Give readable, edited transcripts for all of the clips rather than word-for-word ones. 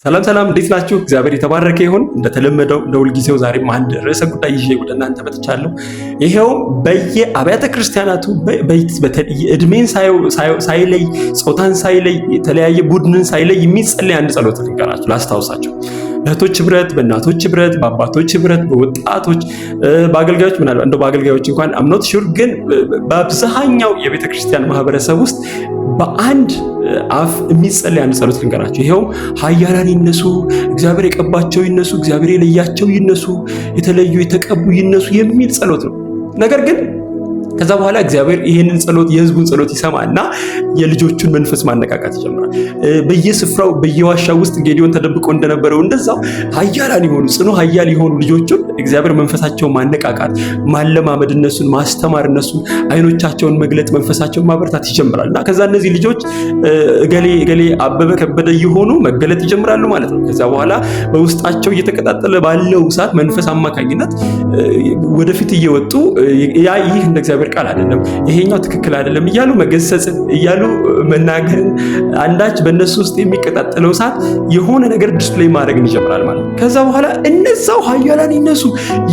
ሰላም ሰላም፣ እንዴት ናችሁ? እግዚአብሔር የተባረከ ይሁን። እንደተለመደው እንደሁል ጊዜው ዛሬም አንድ ርዕሰ ጉዳይ ይዤ ወደ እናንተ መጥቻለሁ። ይሄው በየአብያተ ክርስቲያናቱ እድሜን ሳይለይ ጾታን ሳይለይ የተለያየ ቡድንን ሳይለይ የሚጸለይ አንድ ጸሎት ልንገራችሁ፣ ላስታውሳችሁ። እህቶች ህብረት፣ በእናቶች ህብረት፣ በአባቶች ህብረት፣ በወጣቶች በአገልጋዮች ምናልባት እንደው በአገልጋዮች እንኳን አምኖት ሹር ግን በአብዛኛው የቤተ ክርስቲያን ማህበረሰብ ውስጥ በአንድ አፍ የሚጸለይ አንድ ጸሎት ልንገራችሁ። ይሄውም ኃያላን ይነሱ፣ እግዚአብሔር የቀባቸው ይነሱ፣ እግዚአብሔር የለያቸው ይነሱ፣ የተለዩ የተቀቡ ይነሱ የሚል ጸሎት ነው። ነገር ግን ከዛ በኋላ እግዚአብሔር ይሄንን ጸሎት የህዝቡን ጸሎት ይሰማና የልጆቹን መንፈስ ማነቃቃት ይጀምራል። በየስፍራው በየዋሻው ውስጥ ጌዲዮን ተደብቆ እንደነበረው እንደዛው ኃያላን የሆኑ ጽኑ ኃያል የሆኑ ልጆቹን እግዚአብሔር መንፈሳቸውን ማነቃቃት፣ ማለማመድ፣ እነሱን ማስተማር፣ እነሱን አይኖቻቸውን መግለጥ፣ መንፈሳቸውን ማበረታት ይጀምራል እና ከዛ እነዚህ ልጆች እገሌ አበበ ከበደ የሆኑ መገለጥ ይጀምራሉ ማለት ነው። ከዛ በኋላ በውስጣቸው እየተቀጣጠለ ባለው እሳት መንፈስ አማካኝነት ወደፊት እየወጡ ይህ እንደ እግዚአብሔር ቃል አይደለም፣ ይሄኛው ትክክል አይደለም እያሉ መገሰጽን እያሉ መናገርን አንዳች በእነሱ ውስጥ የሚቀጣጠለው እሳት የሆነ ነገር ዲስፕሌይ ማድረግን ይጀምራል ማለት ነው። ከዛ በኋላ እነዛው ኃያላን ይነሱ፣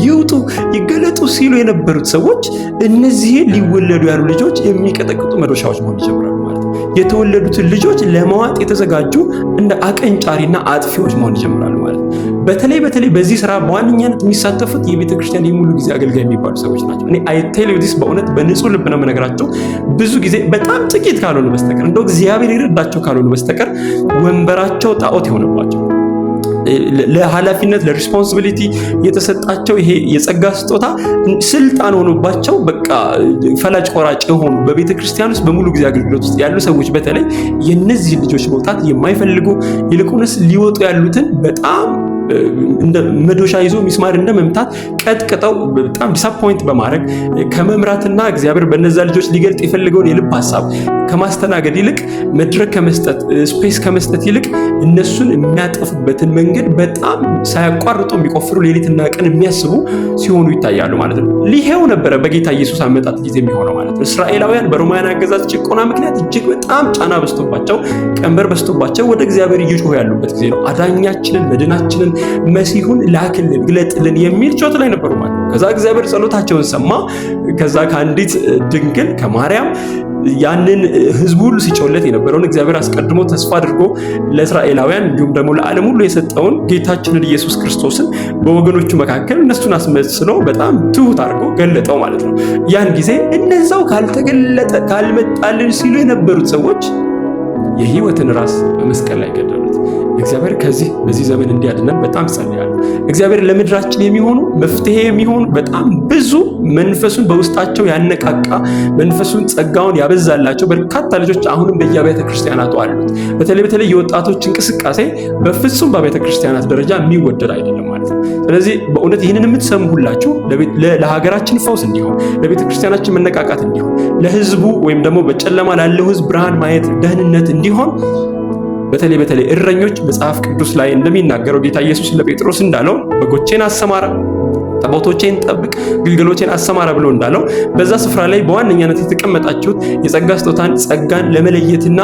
ይውጡ፣ ይገለጡ ሲሉ የነበሩት ሰዎች እነዚህ ሊወለዱ ያሉ ልጆች የሚቀጠቅጡ መዶሻዎች መሆን ይጀምራሉ ማለት ነው። የተወለዱትን ልጆች ለመዋጥ የተዘጋጁ እንደ አቀንጫሪና አጥፊዎች መሆን ይጀምራሉ ማለት ነው። በተለይ በዚህ ስራ በዋነኛነት የሚሳተፉት የቤተ ክርስቲያን የሙሉ ጊዜ አገልጋይ የሚባሉ ሰዎች ናቸው። እኔ አይ ቴል ዩ ዲስ በእውነት በንጹህ ልብ ነው የምነግራቸው። ብዙ ጊዜ በጣም ጥቂት ካልሆነ በስተቀር እንደው እግዚአብሔር ይረዳቸው ካልሆነ በስተቀር ወንበራቸው ጣዖት የሆነባቸው ለኃላፊነት ለሪስፖንሲቢሊቲ የተሰጣቸው ይሄ የጸጋ ስጦታ ስልጣን ሆኖባቸው በቃ ፈላጭ ቆራጭ የሆኑ በቤተ ክርስቲያን ውስጥ በሙሉ ጊዜ አገልግሎት ውስጥ ያሉ ሰዎች በተለይ የነዚህ ልጆች መውጣት የማይፈልጉ ይልቁንስ ሊወጡ ያሉትን በጣም እንደ መዶሻ ይዞ ሚስማር እንደ መምታት ቀጥቅጠው በጣም ዲስአፖይንት በማድረግ ከመምራትና እግዚአብሔር በነዛ ልጆች ሊገልጥ የፈለገውን የልብ ሐሳብ ከማስተናገድ ይልቅ መድረክ ከመስጠት ስፔስ ከመስጠት ይልቅ እነሱን የሚያጠፉበትን መንገድ በጣም ሳያቋርጡ የሚቆፍሩ ሌሊትና ቀን የሚያስቡ ሲሆኑ ይታያሉ ማለት ነው። ይሄው ነበረ በጌታ ኢየሱስ አመጣጥ ጊዜ የሚሆነው ማለት ነው። እስራኤላውያን በሮማውያን አገዛዝ ጭቆና ምክንያት እጅግ በጣም ጫና በዝቶባቸው ቀንበር በዝቶባቸው ወደ እግዚአብሔር እየጮሁ ያሉበት ጊዜ ነው። አዳኛችንን መድናችንን መሲሁን ላክልን ግለጥልን የሚል ጮት ላይ ነበሩ ማለት ነው። ከዛ እግዚአብሔር ጸሎታቸውን ሰማ። ከዛ ከአንዲት ድንግል ከማርያም ያንን ህዝብ ሁሉ ሲጮለት የነበረውን እግዚአብሔር አስቀድሞ ተስፋ አድርጎ ለእስራኤላውያን እንዲሁም ደግሞ ለዓለም ሁሉ የሰጠውን ጌታችንን ኢየሱስ ክርስቶስን በወገኖቹ መካከል እነሱን አስመስሎ በጣም ትሁት አድርጎ ገለጠው ማለት ነው። ያን ጊዜ እነዛው ካልተገለጠ ካልመጣልን ሲሉ የነበሩት ሰዎች የህይወትን ራስ በመስቀል ላይ ገደሉት። እግዚአብሔር በዚህ ዘመን እንዲያድነን በጣም ጸልያለሁ። እግዚአብሔር ለምድራችን የሚሆኑ መፍትሄ የሚሆኑ በጣም ብዙ መንፈሱን በውስጣቸው ያነቃቃ መንፈሱን ጸጋውን ያበዛላቸው በርካታ ልጆች አሁንም በየአብያተ ክርስቲያናቱ አሉት። በተለይ የወጣቶች እንቅስቃሴ በፍጹም በአብያተ ክርስቲያናት ደረጃ የሚወደድ አይደለም ማለት ነው። ስለዚህ በእውነት ይህንን የምትሰሙ ሁላችሁ ለሀገራችን ፈውስ እንዲሆን፣ ለቤተ ክርስቲያናችን መነቃቃት እንዲሆን፣ ለህዝቡ ወይም ደግሞ በጨለማ ላለው ህዝብ ብርሃን ማየት ደህንነት እንዲሆን በተለይ እረኞች መጽሐፍ ቅዱስ ላይ እንደሚናገረው ጌታ ኢየሱስ ለጴጥሮስ እንዳለው በጎቼን አሰማራ፣ ጠቦቶቼን ጠብቅ፣ ግልገሎቼን አሰማራ ብሎ እንዳለው በዛ ስፍራ ላይ በዋነኛነት የተቀመጣችሁት የጸጋ ስጦታን ጸጋን ለመለየትና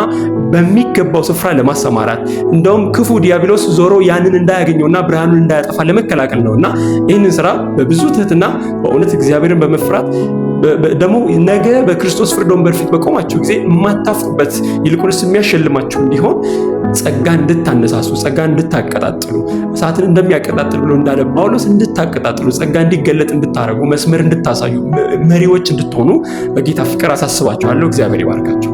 በሚገባው ስፍራ ለማሰማራት እንደውም ክፉ ዲያብሎስ ዞሮ ያንን እንዳያገኘውና ብርሃኑን እንዳያጠፋ ለመከላከል ነውና ይህንን ስራ በብዙ ትህትና በእውነት እግዚአብሔርን በመፍራት ደግሞ ነገ በክርስቶስ ፍርድ ወንበር ፊት በቆማችሁ ጊዜ የማታፍሩበት ይልቁንስ የሚያሸልማችሁ እንዲሆን ጸጋን እንድታነሳሱ፣ ጸጋን እንድታቀጣጥሉ፣ እሳትን እንደሚያቀጣጥል ብሎ እንዳለ ጳውሎስ እንድታቀጣጥሉ፣ ጸጋ እንዲገለጥ እንድታረጉ፣ መስመር እንድታሳዩ፣ መሪዎች እንድትሆኑ በጌታ ፍቅር አሳስባችኋለሁ። እግዚአብሔር ይባርካችሁ።